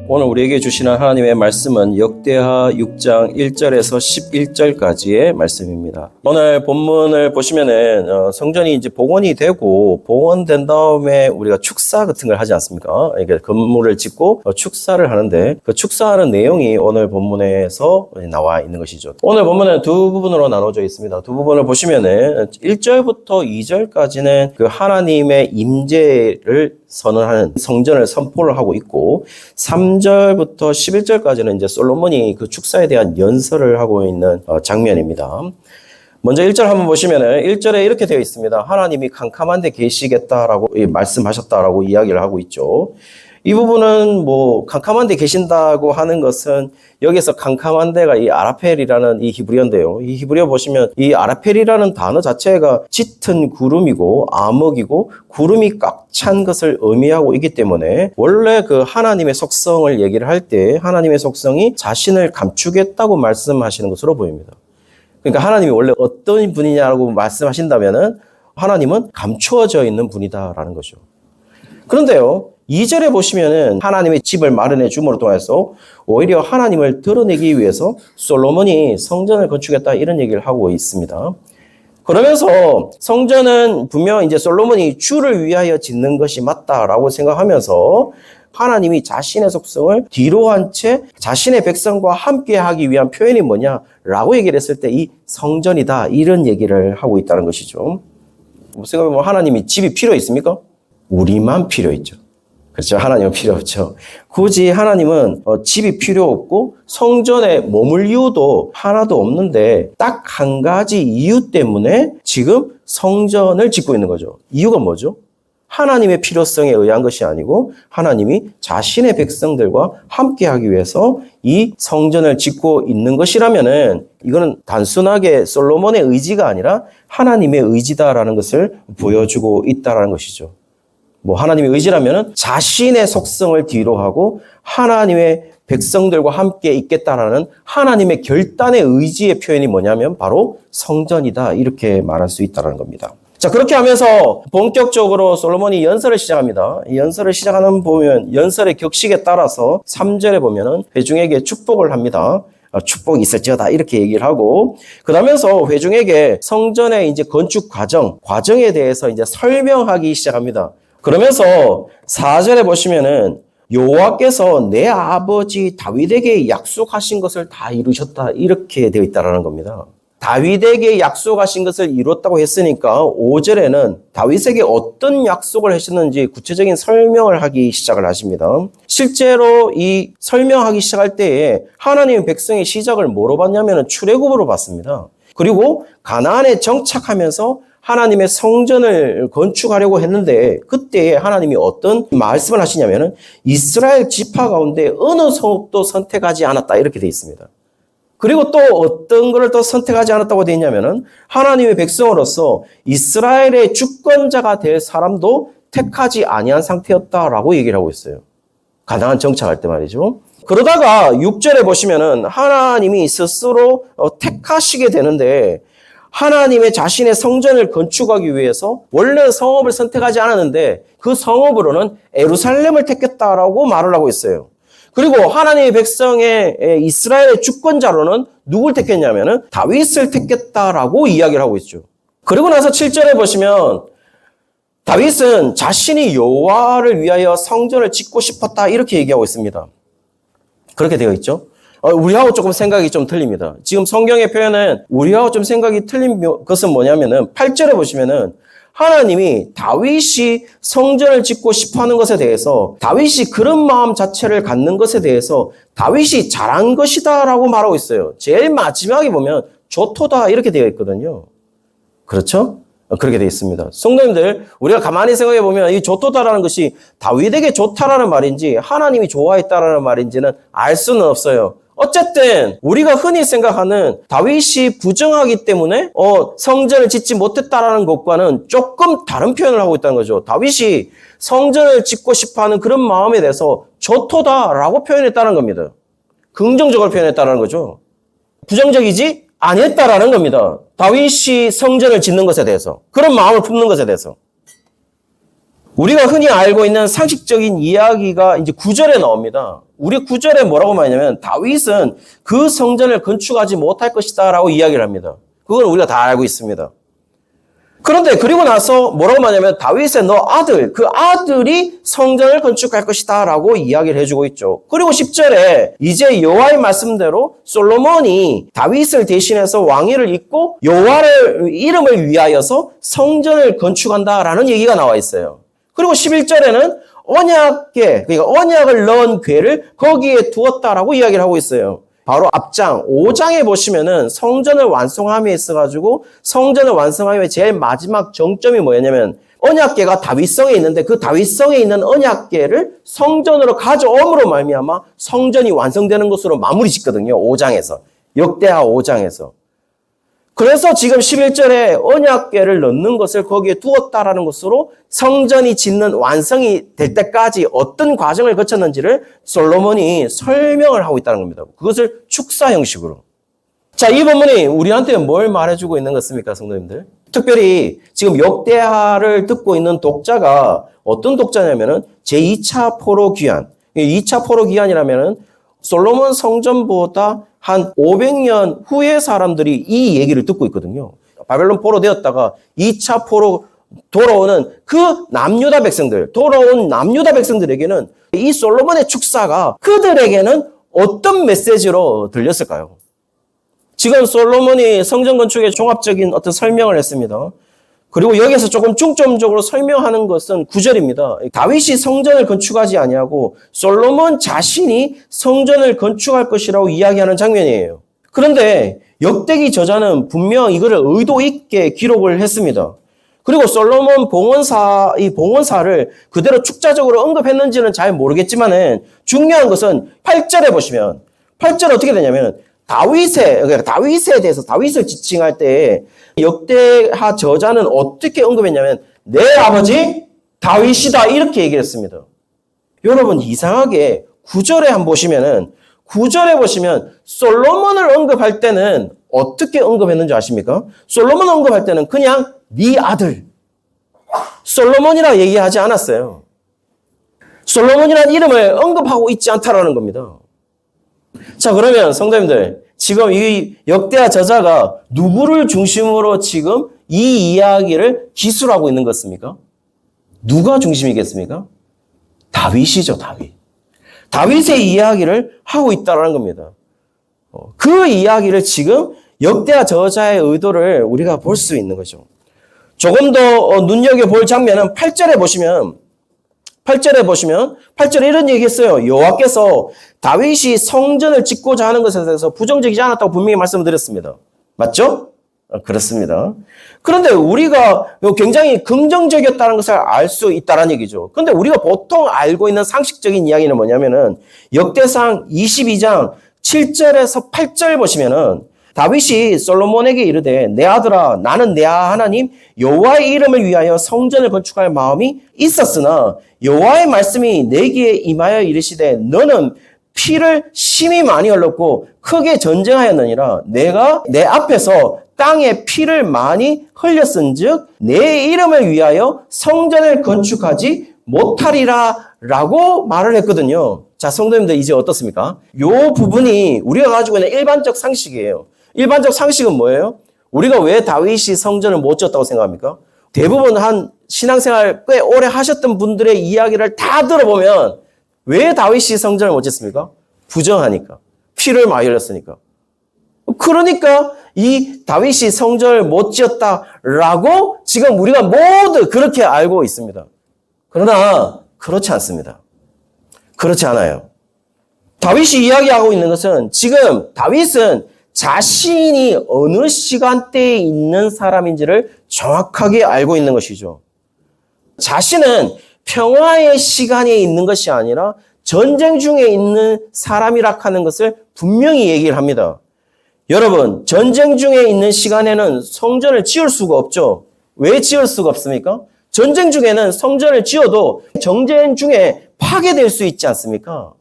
오늘 우리에게 주시는 하나님의 말씀은 역대하 6장 1절에서 11절까지의 말씀입니다. 오늘 본문을 보시면은 성전이 이제 복원이 되고 복원된 다음에 우리가 축사 같은 걸 하지 않습니까? 이게 건물을 짓고 축사를 하는데 그 축사하는 내용이 오늘 본문에서 나와 있는 것이죠. 오늘 본문은 두 부분으로 나눠져 있습니다. 두 부분을 보시면은 1절부터 2절까지는 그 하나님의 임재를 선언하는 성전을 선포를 하고 있고 3절부터 11절까지는 이제 솔로몬이 그 축사에 대한 연설을 하고 있는 장면입니다. 먼저 1절 한번 보시면은 1절에 이렇게 되어 있습니다. 하나님이 캄캄한 데 계시겠다라고 말씀하셨다라고 이야기를 하고 있죠. 이 부분은 캄캄한 데 계신다고 하는 것은 여기서 캄캄한 데가 이 아라펠이라는 이 히브리어인데요. 이 히브리어 보시면 이 아라펠이라는 단어 자체가 짙은 구름이고 암흑이고 구름이 꽉 찬 것을 의미하고 있기 때문에 원래 그 하나님의 속성을 얘기를 할 때 하나님의 속성이 자신을 감추겠다고 말씀하시는 것으로 보입니다. 그러니까 하나님이 원래 어떤 분이냐라고 말씀하신다면은 하나님은 감추어져 있는 분이다라는 거죠. 그런데요, 2절에 보시면은 하나님의 집을 마련해 줌으로 통해서 오히려 하나님을 드러내기 위해서 솔로몬이 성전을 건축했다 이런 얘기를 하고 있습니다. 그러면서 성전은 분명 이제 솔로몬이 주를 위하여 짓는 것이 맞다라고 생각하면서 하나님이 자신의 속성을 뒤로 한 채 자신의 백성과 함께 하기 위한 표현이 뭐냐라고 얘기를 했을 때 이 성전이다 이런 얘기를 하고 있다는 것이죠. 생각해보면 하나님이 집이 필요 있습니까? 우리만 필요 있죠. 그렇죠. 하나님은 필요 없죠. 굳이 하나님은 집이 필요 없고 성전에 머물 이유도 하나도 없는데 딱 한 가지 이유 때문에 지금 성전을 짓고 있는 거죠. 이유가 뭐죠? 하나님의 필요성에 의한 것이 아니고 하나님이 자신의 백성들과 함께하기 위해서 이 성전을 짓고 있는 것이라면은 이거는 단순하게 솔로몬의 의지가 아니라 하나님의 의지다라는 것을 보여주고 있다라는 것이죠. 하나님의 의지라면은 자신의 속성을 뒤로 하고 하나님의 백성들과 함께 있겠다라는 하나님의 결단의 의지의 표현이 뭐냐면 바로 성전이다 이렇게 말할 수 있다는 겁니다. 자, 그렇게 하면서 본격적으로 솔로몬이 연설을 시작합니다. 이 연설을 시작하는 보면 연설의 격식에 따라서 3절에 보면은 회중에게 축복을 합니다. 축복이 있을지어다 이렇게 얘기를 하고 그러면서 회중에게 성전의 이제 건축 과정에 대해서 이제 설명하기 시작합니다. 그러면서 4절에 보시면은 여호와께서 내 아버지 다윗에게 약속하신 것을 다 이루셨다 이렇게 되어 있다라는 겁니다. 다윗에게 약속하신 것을 이뤘다고 했으니까 5절에는 다윗에게 어떤 약속을 하셨는지 구체적인 설명을 하기 시작을 하십니다. 실제로 이 설명하기 시작할 때에 하나님의 백성의 시작을 뭐로 봤냐면 출애굽으로 봤습니다. 그리고 가나안에 정착하면서 하나님의 성전을 건축하려고 했는데 그때 하나님이 어떤 말씀을 하시냐면은 이스라엘 지파 가운데 어느 성읍도 선택하지 않았다 이렇게 되어 있습니다. 그리고 또 어떤 것을 또 선택하지 않았다고 되어 있냐면은 하나님의 백성으로서 이스라엘의 주권자가 될 사람도 택하지 아니한 상태였다라고 얘기를 하고 있어요. 가나안 정착할 때 말이죠. 그러다가 6절에 보시면은 하나님이 스스로 택하시게 되는데 하나님의 자신의 성전을 건축하기 위해서 원래 성읍을 선택하지 않았는데 그 성읍으로는 예루살렘을 택했다라고 말을 하고 있어요. 그리고 하나님의 백성의 이스라엘의 주권자로는 누굴 택했냐면은 다윗을 택했다라고 이야기를 하고 있죠. 그리고 나서 7절에 보시면 다윗은 자신이 여호와를 위하여 성전을 짓고 싶었다 이렇게 얘기하고 있습니다. 그렇게 되어 있죠. 우리하고 조금 생각이 좀 틀립니다. 지금 성경의 표현은 우리하고 좀 생각이 틀린 것은 뭐냐면은 8절에 보시면은 하나님이 다윗이 성전을 짓고 싶어 하는 것에 대해서 다윗이 그런 마음 자체를 갖는 것에 대해서 다윗이 잘한 것이다라고 말하고 있어요. 제일 마지막에 보면 좋도다 이렇게 되어 있거든요. 그렇죠? 그렇게 되어 있습니다. 성도님들, 우리가 가만히 생각해 보면 이 좋도다라는 것이 다윗에게 좋다라는 말인지 하나님이 좋아했다라는 말인지는 알 수는 없어요. 어쨌든 우리가 흔히 생각하는 다윗이 부정하기 때문에 성전을 짓지 못했다라는 것과는 조금 다른 표현을 하고 있다는 거죠. 다윗이 성전을 짓고 싶어하는 그런 마음에 대해서 좋도다라고 표현했다는 겁니다. 긍정적으로 표현했다는 거죠. 부정적이지 아니했다라는 겁니다. 다윗이 성전을 짓는 것에 대해서 그런 마음을 품는 것에 대해서. 우리가 흔히 알고 있는 상식적인 이야기가 이제 9절에 나옵니다. 우리 9절에 뭐라고 말하냐면 다윗은 그 성전을 건축하지 못할 것이다 라고 이야기를 합니다. 그건 우리가 다 알고 있습니다. 그런데 그리고 나서 뭐라고 말하냐면 다윗의 너 아들, 그 아들이 성전을 건축할 것이다 라고 이야기를 해주고 있죠. 그리고 10절에 이제 여호와의 말씀대로 솔로몬이 다윗을 대신해서 왕위를 잇고 여호와의 이름을 위하여서 성전을 건축한다라는 얘기가 나와 있어요. 그리고 11절에는 언약궤, 그러니까 언약을 넣은 궤를 거기에 두었다라고 이야기를 하고 있어요. 바로 앞장 5장에 보시면은 성전을 완성함에 있어가지고 성전을 완성함의 제일 마지막 정점이 뭐였냐면 언약궤가 다윗성에 있는데 그 다윗성에 있는 언약궤를 성전으로 가져옴으로 말미암아 성전이 완성되는 것으로 마무리 짓거든요. 5장에서. 역대하 5장에서. 그래서 지금 11절에 언약궤를 넣는 것을 거기에 두었다라는 것으로 성전이 짓는 완성이 될 때까지 어떤 과정을 거쳤는지를 솔로몬이 설명을 하고 있다는 겁니다. 그것을 축사 형식으로. 자, 이 본문이 우리한테 뭘 말해주고 있는 것입니까, 성도님들? 특별히 지금 역대하를 듣고 있는 독자가 어떤 독자냐면은 제2차 포로 귀환. 2차 포로 귀환이라면은 솔로몬 성전보다 한 500년 후의 사람들이 이 얘기를 듣고 있거든요. 바벨론 포로 되었다가 2차 포로 돌아오는 그 남유다 백성들, 돌아온 남유다 백성들에게는 이 솔로몬의 축사가 그들에게는 어떤 메시지로 들렸을까요? 지금 솔로몬이 성전 건축의 종합적인 어떤 설명을 했습니다. 그리고 여기서 조금 중점적으로 설명하는 것은 9절입니다. 다윗이 성전을 건축하지 아니하고 솔로몬 자신이 성전을 건축할 것이라고 이야기하는 장면이에요. 그런데 역대기 저자는 분명 이거를 의도 있게 기록을 했습니다. 그리고 솔로몬 이 봉헌사를 그대로 축자적으로 언급했는지는 잘 모르겠지만은 중요한 것은 8절에 보시면 8절 어떻게 되냐면 다윗에 대해서 다윗을 지칭할 때 역대하 저자는 어떻게 언급했냐면 내 아버지 다윗이다 이렇게 얘기를 했습니다. 여러분 이상하게 9절에 한번 보시면은 9절에 보시면 솔로몬을 언급할 때는 어떻게 언급했는지 아십니까? 솔로몬 언급할 때는 그냥 네 아들 솔로몬이라 얘기하지 않았어요. 솔로몬이라는 이름을 언급하고 있지 않다라는 겁니다. 자, 그러면 성도님들, 지금 이 역대하 저자가 누구를 중심으로 지금 이 이야기를 기술하고 있는 것입니까? 누가 중심이겠습니까? 다윗이죠, 다윗. 다윗의 이야기를 하고 있다는 겁니다. 그 이야기를 지금 역대하 저자의 의도를 우리가 볼 수 있는 거죠. 조금 더 눈여겨볼 장면은 8절에 보시면 8절에 이런 얘기 했어요. 여호와께서 다윗이 성전을 짓고자 하는 것에 대해서 부정적이지 않았다고 분명히 말씀을 드렸습니다. 맞죠? 그렇습니다. 그런데 우리가 굉장히 긍정적이었다는 것을 알 수 있다는 얘기죠. 그런데 우리가 보통 알고 있는 상식적인 이야기는 뭐냐면은 역대상 22장 7절에서 8절 보시면은 다윗이 솔로몬에게 이르되 내 아들아 나는 내 하나님 여호와의 이름을 위하여 성전을 건축할 마음이 있었으나 여호와의 말씀이 내게 임하여 이르시되 너는 피를 심히 많이 흘렸고 크게 전쟁하였느니라 내가 내 앞에서 땅에 피를 많이 흘렸은즉 내 이름을 위하여 성전을 건축하지 못하리라 라고 말을 했거든요. 자, 성도님들 이제 어떻습니까? 요 부분이 우리가 가지고 있는 일반적 상식이에요. 일반적 상식은 뭐예요? 우리가 왜 다윗이 성전을 못 지었다고 생각합니까? 대부분 한 신앙생활 꽤 오래 하셨던 분들의 이야기를 다 들어보면 왜 다윗이 성전을 못 지었습니까? 부정하니까. 피를 많이 흘렸으니까. 그러니까 이 다윗이 성전을 못 지었다라고 지금 우리가 모두 그렇게 알고 있습니다. 그러나 그렇지 않습니다. 그렇지 않아요. 다윗이 이야기하고 있는 것은 지금 다윗은 자신이 어느 시간대에 있는 사람인지를 정확하게 알고 있는 것이죠. 자신은 평화의 시간에 있는 것이 아니라 전쟁 중에 있는 사람이라 하는 것을 분명히 얘기를 합니다. 여러분, 전쟁 중에 있는 시간에는 성전을 지을 수가 없죠. 왜 지을 수가 없습니까? 전쟁 중에는 성전을 지어도 정쟁 중에 파괴될 수 있지 않습니까?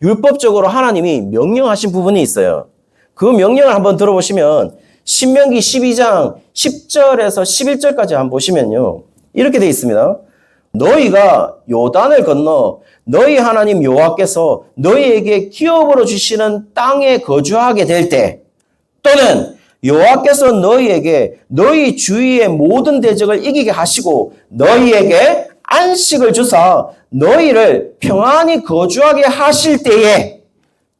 율법적으로 하나님이 명령하신 부분이 있어요. 그 명령을 한번 들어보시면 신명기 12장 10절에서 11절까지 한번 보시면요. 이렇게 되어 있습니다. 너희가 요단을 건너 너희 하나님 여호와께서 너희에게 기업으로 주시는 땅에 거주하게 될 때, 또는 여호와께서 너희에게 너희 주위의 모든 대적을 이기게 하시고 너희에게 안식을 주사 너희를 평안히 거주하게 하실 때에,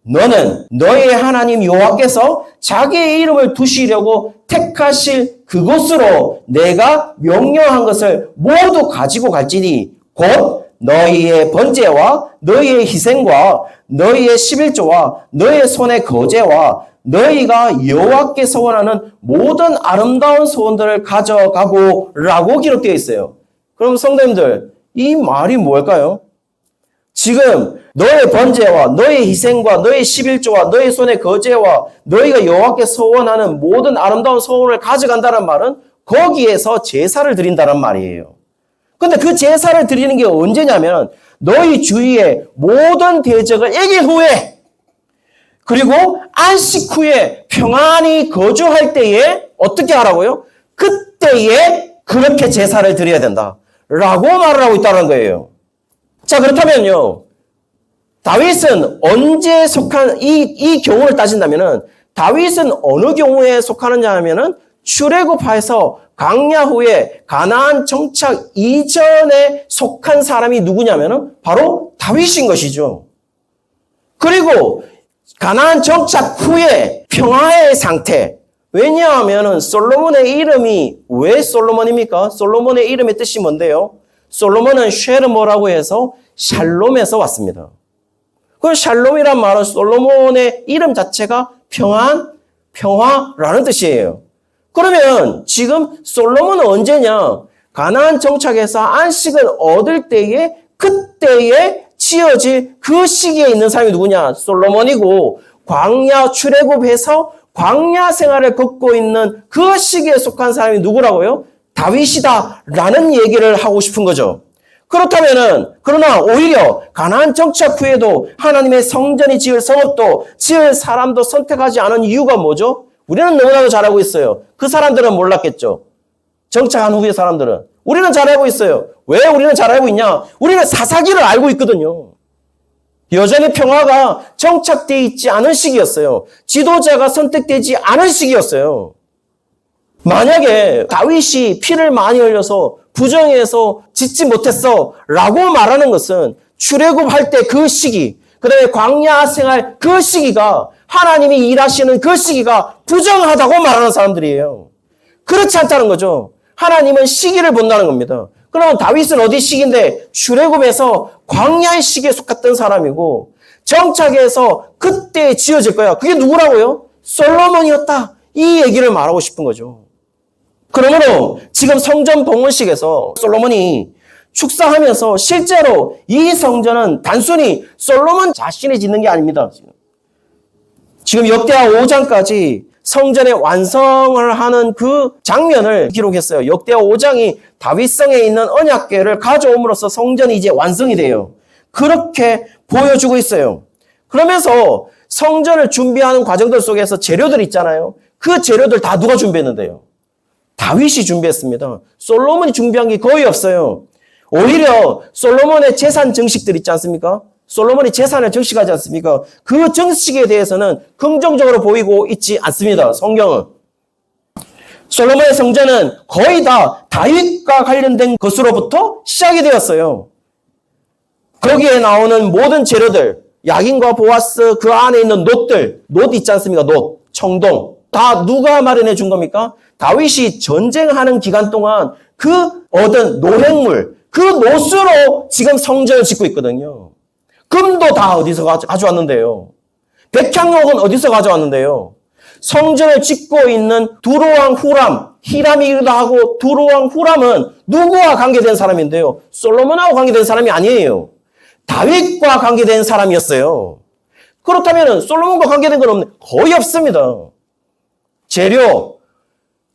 너는 너희의 하나님 여호와께서 자기의 이름을 두시려고 택하실 그곳으로 내가 명령한 것을 모두 가지고 갈지니, 곧 너희의 번제와 너희의 희생과 너희의 11조와 너희의 손의 거제와 너희가 여호와께 서원하는 모든 아름다운 소원들을 가져가고 라고 기록되어 있어요. 그럼 성도님들, 이 말이 뭘까요? 지금 너의 번제와 너의 희생과 너의 11조와 너의 손의 거제와 너희가 여호와께 서원하는 모든 아름다운 소원을 가져간다는 말은 거기에서 제사를 드린다는 말이에요. 근데 그 제사를 드리는 게 언제냐면 너희 주위에 모든 대적을 이긴 후에, 그리고 안식 후에 평안히 거주할 때에 어떻게 하라고요? 그때에 그렇게 제사를 드려야 된다 라고 말을 하고 있다는 거예요. 자, 그렇다면요, 다윗은 언제 속한, 이 경우를 따진다면은, 다윗은 어느 경우에 속하느냐 하면은, 출애굽하에서 광야 후에 가나안 정착 이전에 속한 사람이 누구냐면은, 바로 다윗인 것이죠. 그리고, 가나안 정착 후에 평화의 상태. 왜냐하면은, 솔로몬의 이름이 왜 솔로몬입니까? 솔로몬의 이름의 뜻이 뭔데요? 솔로몬은 쉐르모라고 해서 샬롬에서 왔습니다. 그 샬롬이란 말은 솔로몬의 이름 자체가 평안, 평화라는 뜻이에요. 그러면 지금 솔로몬은 언제냐? 가나안 정착에서 안식을 얻을 때에, 그때에 지어질 그 시기에 있는 사람이 누구냐? 솔로몬이고, 광야 출애굽해서 광야 생활을 걷고 있는 그 시기에 속한 사람이 누구라고요? 다윗이다라는 얘기를 하고 싶은 거죠. 그렇다면은, 그러나 오히려 가나안 정착 후에도 하나님의 성전이 지을 성읍도 지을 사람도 선택하지 않은 이유가 뭐죠? 우리는 너무나도 잘 알고 있어요. 그 사람들은 몰랐겠죠. 정착한 후의 사람들은. 우리는 잘 알고 있어요. 왜 우리는 잘 알고 있냐? 우리는 사사기를 알고 있거든요. 여전히 평화가 정착되어 있지 않은 시기였어요. 지도자가 선택되지 않은 시기였어요. 만약에 다윗이 피를 많이 흘려서 부정해서 짓지 못했어 라고 말하는 것은 출애굽할 때 그 시기, 그 다음에 광야 생활 그 시기가, 하나님이 일하시는 그 시기가 부정하다고 말하는 사람들이에요. 그렇지 않다는 거죠. 하나님은 시기를 본다는 겁니다. 그러면 다윗은 어디 시기인데? 출애굽에서 광야의 시기에 속했던 사람이고, 정착에서 그때 지어질 거야. 그게 누구라고요? 솔로몬이었다. 이 얘기를 말하고 싶은 거죠. 그러므로 지금 성전 봉헌식에서 솔로몬이 축사하면서 실제로 이 성전은 단순히 솔로몬 자신이 짓는 게 아닙니다. 지금 역대하 5장까지 성전의 완성을 하는 그 장면을 기록했어요. 역대하 5장이 다윗성에 있는 언약궤를 가져옴으로써 성전이 이제 완성이 돼요. 그렇게 보여주고 있어요. 그러면서 성전을 준비하는 과정들 속에서 재료들 있잖아요. 그 재료들 다 누가 준비했는데요? 다윗이 준비했습니다. 솔로몬이 준비한 게 거의 없어요. 오히려 솔로몬의 재산 정식들 있지 않습니까? 솔로몬이 재산을 정식하지 않습니까? 그 정식에 대해서는 긍정적으로 보이고 있지 않습니다. 성경은. 솔로몬의 성전은 거의 다 다윗과 관련된 것으로부터 시작이 되었어요. 거기에 나오는 모든 재료들, 야긴과 보아스, 그 안에 있는 놋들, 놋 있지 않습니까? 놋, 청동. 다 누가 마련해 준 겁니까? 다윗이 전쟁하는 기간 동안 그 얻은 노획물, 그 놋으로 지금 성전을 짓고 있거든요. 금도 다 어디서 가져왔는데요? 백향목은 어디서 가져왔는데요? 성전을 짓고 있는 두로왕 후람, 히람이기도 하고 두로왕 후람은 누구와 관계된 사람인데요? 솔로몬하고 관계된 사람이 아니에요. 다윗과 관계된 사람이었어요. 그렇다면 솔로몬과 관계된 건 없네. 거의 없습니다. 재료,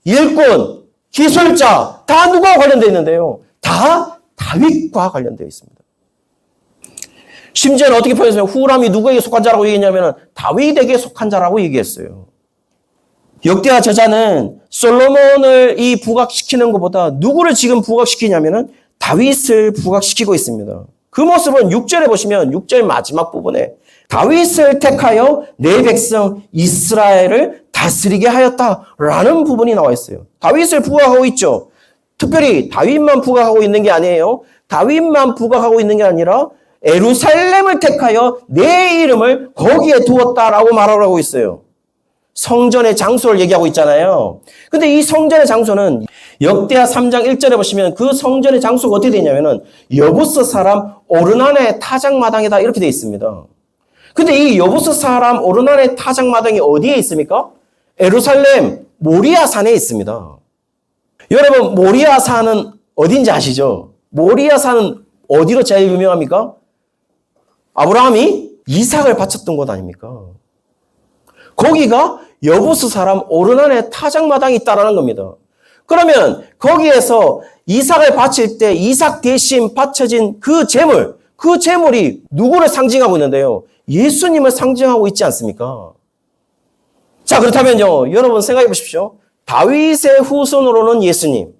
일꾼, 기술자 다 누구와 관련되어 있는데요? 다 다윗과 관련되어 있습니다. 심지어는 어떻게 표현했어요? 후람이 누구에게 속한 자라고 얘기했냐면 다윗에게 속한 자라고 얘기했어요. 역대하 저자는 솔로몬을 이 부각시키는 것보다 누구를 지금 부각시키냐면은 다윗을 부각시키고 있습니다. 그 모습은 6절에 보시면 6절 마지막 부분에 다윗을 택하여 내 백성 이스라엘을 다스리게 하였다라는 부분이 나와 있어요. 다윗을 부각하고 있죠. 특별히 다윗만 부각하고 있는 게 아니에요. 다윗만 부각하고 있는 게 아니라 예루살렘을 택하여 내 이름을 거기에 두었다라고 말하고 있어요. 성전의 장소를 얘기하고 있잖아요. 근데 이 성전의 장소는 역대하 3장 1절에 보시면 그 성전의 장소가 어떻게 되냐면은 여부스 사람 오르난의 타작마당이다 이렇게 되어 있습니다. 근데 이 여부스 사람 오르난의 타작마당이 어디에 있습니까? 예루살렘 모리아 산에 있습니다. 여러분 모리아 산은 어딘지 아시죠? 모리아 산은 어디로 제일 유명합니까? 아브라함이 이삭을 바쳤던 곳 아닙니까? 거기가 여부스 사람 오르난의 타작마당이 있다라는 겁니다. 그러면 거기에서 이삭을 바칠 때 이삭 대신 바쳐진 그 재물이 누구를 상징하고 있는데요? 예수님을 상징하고 있지 않습니까? 자, 그렇다면요, 여러분 생각해 보십시오. 다윗의 후손으로는 예수님.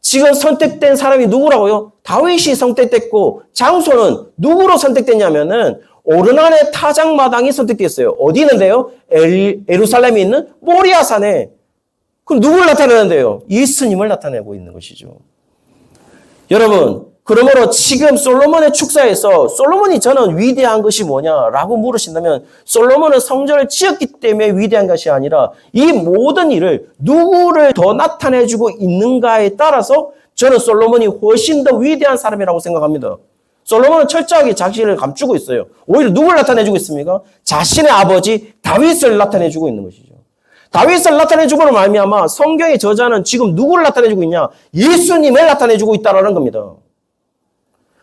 지금 선택된 사람이 누구라고요? 다윗이 선택됐고, 장소는 누구로 선택됐냐면은, 오르난의 타작마당이 선택됐어요. 어디 있는데요? 예루살렘에 있는 모리아 산에. 그럼 누구를 나타내는데요? 예수님을 나타내고 있는 것이죠. 여러분, 그러므로 지금 솔로몬의 축사에서 솔로몬이 저는 위대한 것이 뭐냐라고 물으신다면 솔로몬은 성전을 지었기 때문에 위대한 것이 아니라 이 모든 일을 누구를 더 나타내주고 있는가에 따라서 저는 솔로몬이 훨씬 더 위대한 사람이라고 생각합니다. 솔로몬은 철저하게 자신을 감추고 있어요. 오히려 누구를 나타내주고 있습니까? 자신의 아버지 다윗을 나타내주고 있는 것이죠. 다윗을 나타내주고는 말미암아 성경의 저자는 지금 누구를 나타내주고 있냐? 예수님을 나타내주고 있다는 겁니다.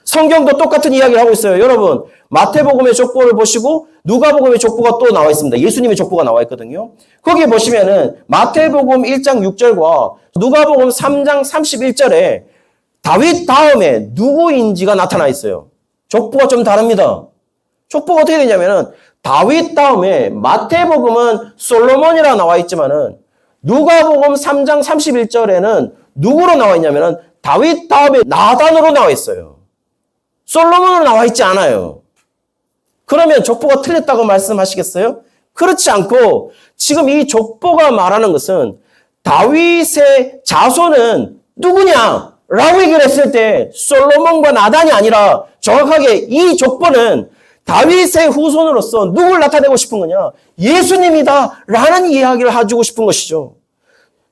성경도 똑같은 이야기를 하고 있어요. 여러분, 마태복음의 족보를 보시고 누가복음의 족보가 또 나와 있습니다. 예수님의 족보가 나와 있거든요. 거기에 보시면은 마태복음 1장 6절과 누가복음 3장 31절에 다윗 다음에 누구인지가 나타나 있어요. 족보가 좀 다릅니다. 족보가 어떻게 되냐면은 다윗 다음에 마태복음은 솔로몬이라 나와 있지만은 누가복음 3장 31절에는 누구로 나와 있냐면은 다윗 다음에 나단으로 나와 있어요. 솔로몬으로 나와 있지 않아요. 그러면 족보가 틀렸다고 말씀하시겠어요? 그렇지 않고 지금 이 족보가 말하는 것은 다윗의 자손은 누구냐? 라고 얘기를 했을 때 솔로몬과 나단이 아니라 정확하게 이 족보는 다윗의 후손으로서 누구를 나타내고 싶은 거냐? 예수님이다 라는 이야기를 해주고 싶은 것이죠.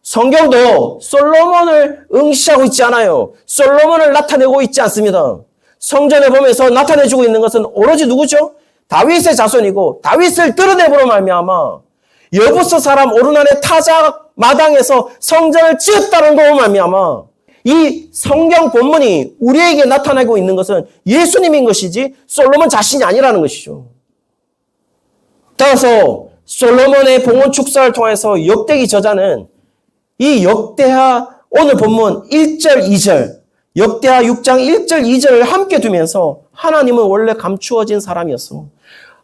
성경도 솔로몬을 응시하고 있지 않아요. 솔로몬을 나타내고 있지 않습니다. 성전에 보면서 나타내주고 있는 것은 오로지 누구죠? 다윗의 자손이고 다윗을 드러내므로 말미암아 여부스 사람 오르난의 타작 마당에서 성전을 지었다는 거로 말미암아 이 성경 본문이 우리에게 나타내고 있는 것은 예수님인 것이지 솔로몬 자신이 아니라는 것이죠. 따라서 솔로몬의 봉헌 축사를 통해서 역대기 저자는 이 역대하 오늘 본문 1절 2절 역대하 6장 1절 2절을 함께 두면서 하나님은 원래 감추어진 사람이었어.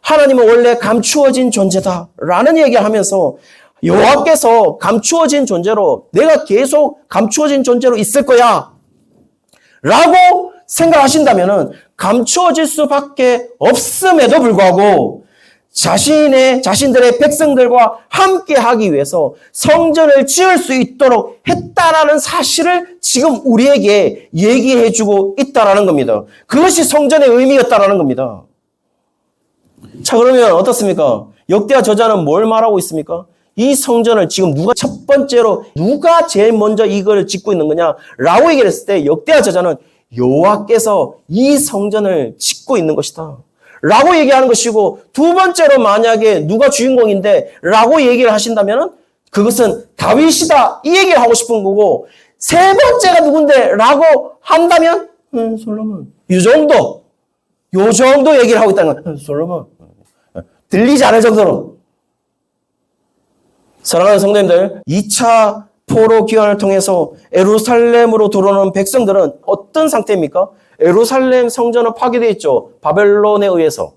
하나님은 원래 감추어진 존재다라는 얘기를 하면서 여호와께서 감추어진 존재로 내가 계속 감추어진 존재로 있을 거야 라고 생각하신다면 감추어질 수밖에 없음에도 불구하고 자신들의 백성들과 함께 하기 위해서 성전을 지을 수 있도록 했다라는 사실을 지금 우리에게 얘기해 주고 있다라는 겁니다. 그것이 성전의 의미였다라는 겁니다. 자, 그러면 어떻습니까? 역대하 저자는 뭘 말하고 있습니까? 이 성전을 지금 누가 첫 번째로 누가 제일 먼저 이걸 짓고 있는 거냐라고 얘기를 했을 때 역대하 저자는 여호와께서 이 성전을 짓고 있는 것이다 라고 얘기하는 것이고 두 번째로 만약에 누가 주인공인데 라고 얘기를 하신다면 그것은 다윗이다 이 얘기를 하고 싶은 거고 세 번째가 누군데 라고 한다면 솔로몬 요 정도 얘기를 하고 있다는 거예요. 솔로몬 들리지 않을 정도로. 사랑하는 성도님들 2차 포로 기환을 통해서 예루살렘으로 들어오는 백성들은 어떤 상태입니까? 예루살렘 성전은 파괴되어 있죠. 바벨론에 의해서.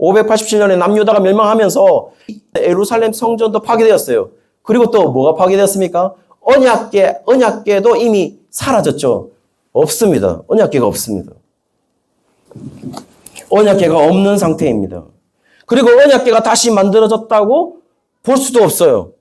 587년에 남유다가 멸망하면서 예루살렘 성전도 파괴되었어요. 그리고 또 뭐가 파괴되었습니까? 언약궤도 이미 사라졌죠. 없습니다. 언약궤가 없습니다. 언약궤가 없는 상태입니다. 그리고 언약궤가 다시 만들어졌다고 볼 수도 없어요.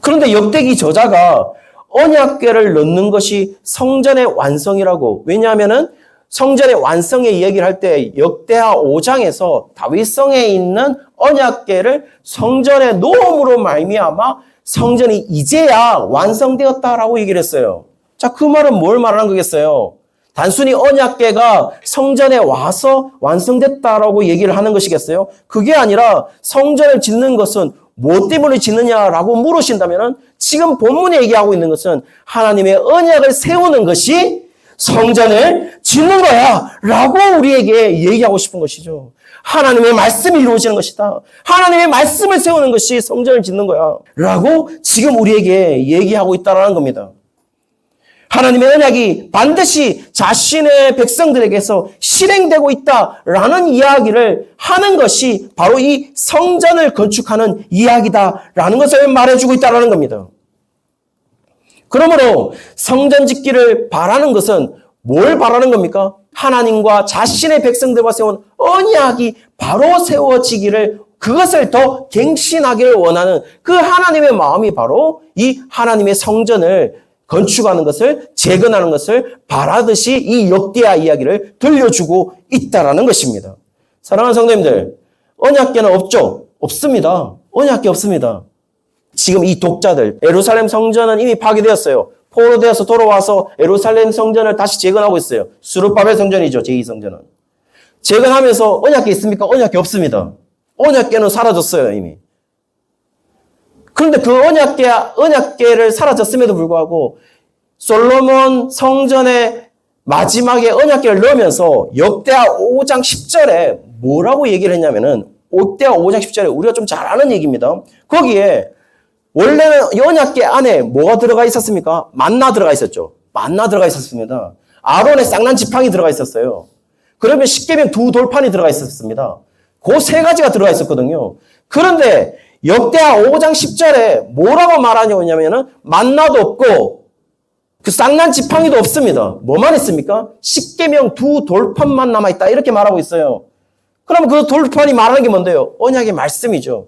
그런데 역대기 저자가 언약궤를 넣는 것이 성전의 완성이라고, 왜냐하면은 성전의 완성의 이야기를 할 때 역대하 5장에서 다윗성에 있는 언약궤를 성전에 놓음으로 말미암아 성전이 이제야 완성되었다라고 얘기를 했어요. 자, 그 말은 뭘 말하는 거겠어요? 단순히 언약궤가 성전에 와서 완성됐다라고 얘기를 하는 것이겠어요? 그게 아니라 성전을 짓는 것은 뭐 때문에 짓느냐라고 물으신다면 지금 본문에 얘기하고 있는 것은 하나님의 언약을 세우는 것이 성전을 짓는 거야 라고 우리에게 얘기하고 싶은 것이죠. 하나님의 말씀이 이루어지는 것이다. 하나님의 말씀을 세우는 것이 성전을 짓는 거야 라고 지금 우리에게 얘기하고 있다는 겁니다. 하나님의 언약이 반드시 자신의 백성들에게서 실행되고 있다라는 이야기를 하는 것이 바로 이 성전을 건축하는 이야기다라는 것을 말해주고 있다는 겁니다. 그러므로 성전 짓기를 바라는 것은 뭘 바라는 겁니까? 하나님과 자신의 백성들과 세운 언약이 바로 세워지기를, 그것을 더 갱신하기를 원하는 그 하나님의 마음이 바로 이 하나님의 성전을 건축하는 것을, 재건하는 것을 바라듯이 이 역대하 이야기를 들려주고 있다라는 것입니다. 사랑하는 성도님들, 언약궤는 없죠? 없습니다. 언약궤 없습니다. 지금 이 독자들, 예루살렘 성전은 이미 파괴되었어요. 포로되어서 돌아와서 예루살렘 성전을 다시 재건하고 있어요. 스룹바벨 성전이죠, 제2성전은. 재건하면서 언약궤 있습니까? 언약궤 없습니다. 언약궤는 사라졌어요, 이미. 그런데 그 언약궤를 사라졌음에도 불구하고 솔로몬 성전의 마지막에 언약궤를 넣으면서 역대하 5장 10절에 뭐라고 얘기를 했냐면은, 역대하 5장 10절에 우리가 좀 잘 아는 얘기입니다. 거기에 원래는 언약궤 안에 뭐가 들어가 있었습니까? 만나 들어가 있었죠. 만나 들어가 있었습니다. 아론의 쌍난 지팡이 들어가 있었어요. 그러면 십계명 두 돌판이 들어가 있었습니다. 그 세 가지가 들어가 있었거든요. 그런데 역대하 5장 10절에 뭐라고 말하냐면은 만나도 없고 그 쌍난 지팡이도 없습니다. 뭐만 있습니까? 십계명 두 돌판만 남아있다 이렇게 말하고 있어요. 그럼 그 돌판이 말하는 게 뭔데요? 언약의 말씀이죠.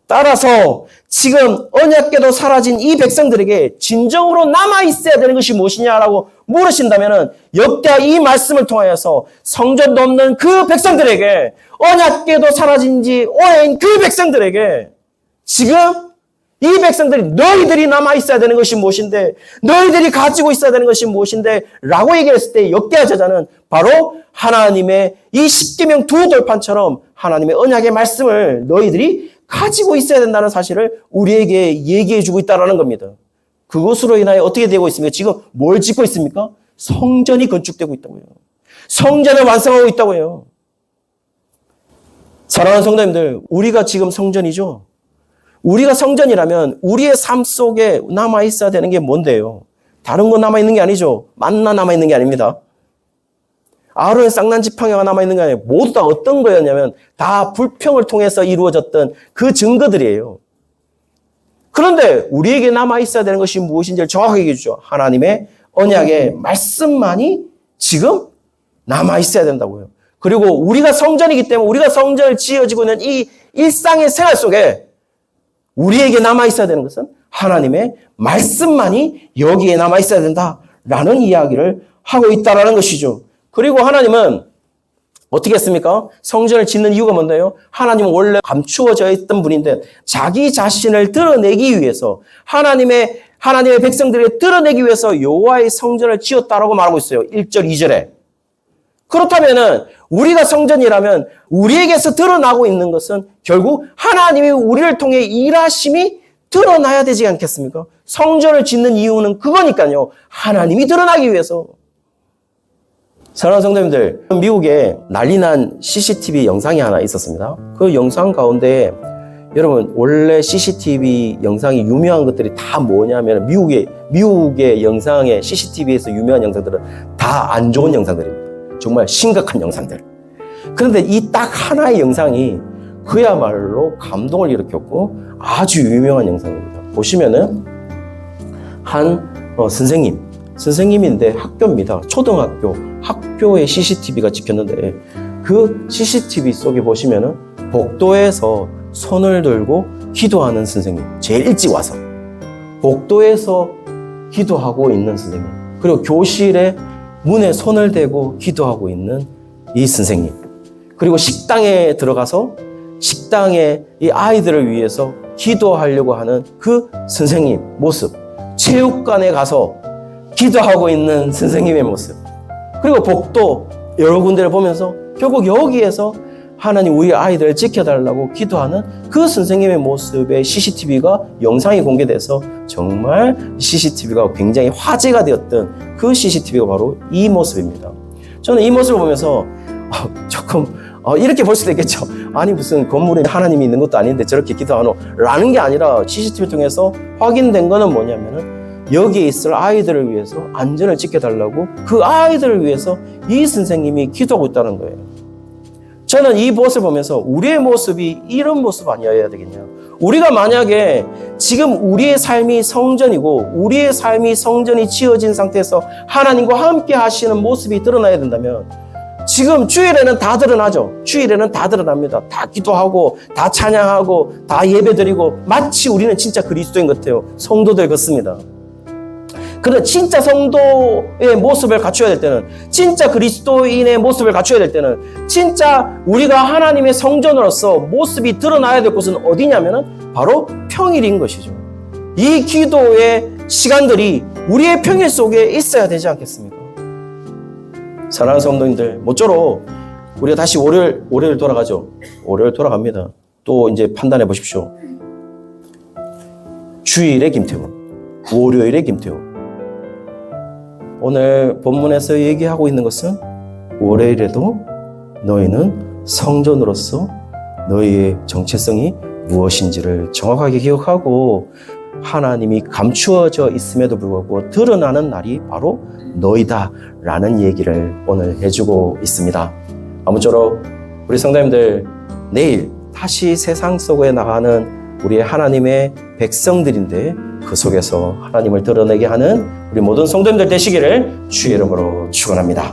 따라서 지금 언약궤도 사라진 이 백성들에게 진정으로 남아있어야 되는 것이 무엇이냐라고 물으신다면 역대하 이 말씀을 통하여서 성전도 없는 그 백성들에게, 언약궤도 사라진 지 오래인 그 백성들에게 지금 이 백성들이 너희들이 남아있어야 되는 것이 무엇인데, 너희들이 가지고 있어야 되는 것이 무엇인데 라고 얘기했을 때 역대하 저자는 바로 하나님의 이 십계명 두 돌판처럼 하나님의 언약의 말씀을 너희들이 가지고 있어야 된다는 사실을 우리에게 얘기해 주고 있다는 겁니다. 그것으로 인하여 어떻게 되고 있습니까? 지금 뭘 짓고 있습니까? 성전이 건축되고 있다고요. 성전을 완성하고 있다고요. 사랑하는 성도님들, 우리가 지금 성전이죠. 우리가 성전이라면 우리의 삶 속에 남아있어야 되는 게 뭔데요? 다른 거 남아있는 게 아니죠. 만나 남아있는 게 아닙니다. 아론의 쌍난 지팡이가 남아있는 게 아니에요. 모두 다 어떤 거였냐면 다 불평을 통해서 이루어졌던 그 증거들이에요. 그런데 우리에게 남아있어야 되는 것이 무엇인지를 정확하게 얘기해 주죠. 하나님의 언약의 말씀만이 지금 남아있어야 된다고요. 그리고 우리가 성전이기 때문에 우리가 성전을 지어지고 있는 이 일상의 생활 속에 우리에게 남아있어야 되는 것은 하나님의 말씀만이 여기에 남아있어야 된다라는 이야기를 하고 있다는 것이죠. 그리고 하나님은 어떻게 했습니까? 성전을 짓는 이유가 뭔데요? 하나님은 원래 감추어져 있던 분인데 자기 자신을 드러내기 위해서 하나님의 백성들을 드러내기 위해서 여호와의 성전을 지었다라고 말하고 있어요. 1절, 2절에. 그렇다면은 우리가 성전이라면 우리에게서 드러나고 있는 것은 결국 하나님이 우리를 통해 일하심이 드러나야 되지 않겠습니까? 성전을 짓는 이유는 그거니까요. 하나님이 드러나기 위해서. 사랑하는 성도님들, 미국에 난리난 CCTV 영상이 하나 있었습니다. 그 영상 가운데 여러분 원래 CCTV 영상이 유명한 것들이 다 뭐냐면 미국의 영상에 CCTV에서 유명한 영상들은 다 안 좋은 영상들입니다. 정말 심각한 영상들. 그런데 이 딱 하나의 영상이 그야말로 감동을 일으켰고 아주 유명한 영상입니다. 보시면은 한 선생님 선생님인데 학교입니다. 초등학교, 학교에 CCTV가 찍혔는데 그 CCTV 속에 보시면은 복도에서 손을 들고 기도하는 선생님, 제일 일찍 와서 복도에서 기도하고 있는 선생님, 그리고 교실에 문에 손을 대고 기도하고 있는 이 선생님, 그리고 식당에 들어가서 식당에 이 아이들을 위해서 기도하려고 하는 그 선생님 모습, 체육관에 가서 기도하고 있는 선생님의 모습, 그리고 복도 여러 군데를 보면서 결국 여기에서 하나님 우리 아이들을 지켜달라고 기도하는 그 선생님의 모습의 CCTV가 영상이 공개돼서 정말 CCTV가 굉장히 화제가 되었던 그 CCTV가 바로 이 모습입니다. 저는 이 모습을 보면서 조금 이렇게 볼 수도 있겠죠. 아니 무슨 건물에 하나님이 있는 것도 아닌데 저렇게 기도하노? 라는 게 아니라 CCTV를 통해서 확인된 거는 뭐냐면은 여기에 있을 아이들을 위해서 안전을 지켜달라고 그 아이들을 위해서 이 선생님이 기도하고 있다는 거예요. 저는 이 모습을 보면서 우리의 모습이 이런 모습 아니어야 되겠냐. 우리가 만약에 지금 우리의 삶이 성전이고 우리의 삶이 성전이 지어진 상태에서 하나님과 함께 하시는 모습이 드러나야 된다면 지금 주일에는 다 드러나죠. 주일에는 다 드러납니다. 다 기도하고 다 찬양하고 다 예배드리고 마치 우리는 진짜 그리스도인 것 같아요. 성도들 같습니다. 그런데 진짜 성도의 모습을 갖춰야 될 때는, 진짜 그리스도인의 모습을 갖춰야 될 때는, 진짜 우리가 하나님의 성전으로서 모습이 드러나야 될 곳은 어디냐면은 바로 평일인 것이죠. 이 기도의 시간들이 우리의 평일 속에 있어야 되지 않겠습니까? 사랑하는 성도님들, 모쪼록 우리가 다시 월요일 돌아가죠. 월요일 돌아갑니다. 또 이제 판단해 보십시오. 주일에 김태훈, 월요일에 김태훈. 오늘 본문에서 얘기하고 있는 것은 월요일에도 너희는 성전으로서 너희의 정체성이 무엇인지를 정확하게 기억하고 하나님이 감추어져 있음에도 불구하고 드러나는 날이 바로 너희다라는 얘기를 오늘 해주고 있습니다. 아무쪼록 우리 성도님들 내일 다시 세상 속에 나가는 우리 하나님의 백성들인데 그 속에서 하나님을 드러내게 하는 우리 모든 성도님들 되시기를 주의 이름으로 축원합니다.